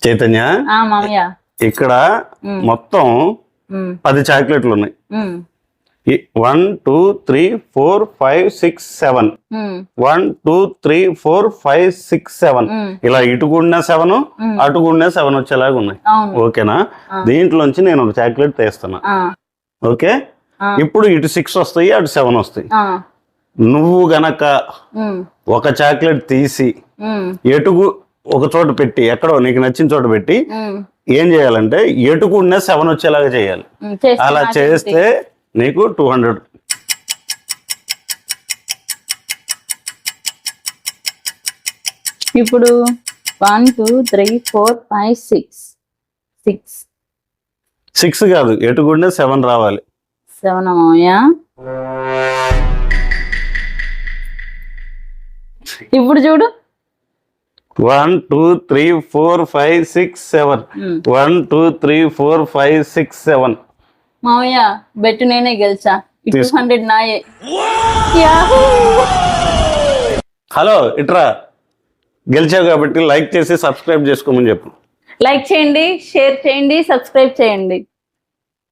చైతన్య మామయ్య ఇక్కడ మొత్తం 10 చాక్లెట్లు ఉన్నాయి. 1 2 3 4 5 6 7 1 2 3 4 5 6 7 ఇలా ఇటుకున్న 7 అటుకున్న 7 వచ్చేలాగా ఉన్నాయి. ఓకేనా? దీంట్లోంచి నేను ఒక చాక్లెట్ తీస్తున్నా. ఓకే, ఇప్పుడు ఇటు 6 వస్తాయి, అటు 7 వస్తాయి. నువ్వు గనక ఒక చాక్లెట్ తీసి ఎటుకు ఒక చోట పెట్టి, ఎక్కడో నీకు నచ్చిన చోట పెట్టి ఏం చేయాలంటే ఎటుకున్న 7 వచ్చేలాగా చేయాలి. అలా చేస్తే నీకు 200. ఇప్పుడు 1 2 3 4 5 6 6 కాదు, ఎటుకుంటే 7 రావాలి. 7 మామయ్య. ఇప్పుడు చూడు 1 2 3 4 5 6 7 1 2 3 4 5 6 7. మామయ్య బెట్టు నేనే గెలిచా. 200 నాయే. హలో, ఇట్రా. గెలిచావు కాబట్టి లైక్ చేసి సబ్స్క్రైబ్ చేసుకోమని చెప్పు. లైక్ చేయండి, షేర్ చేయండి, సబ్స్క్రైబ్ చేయండి.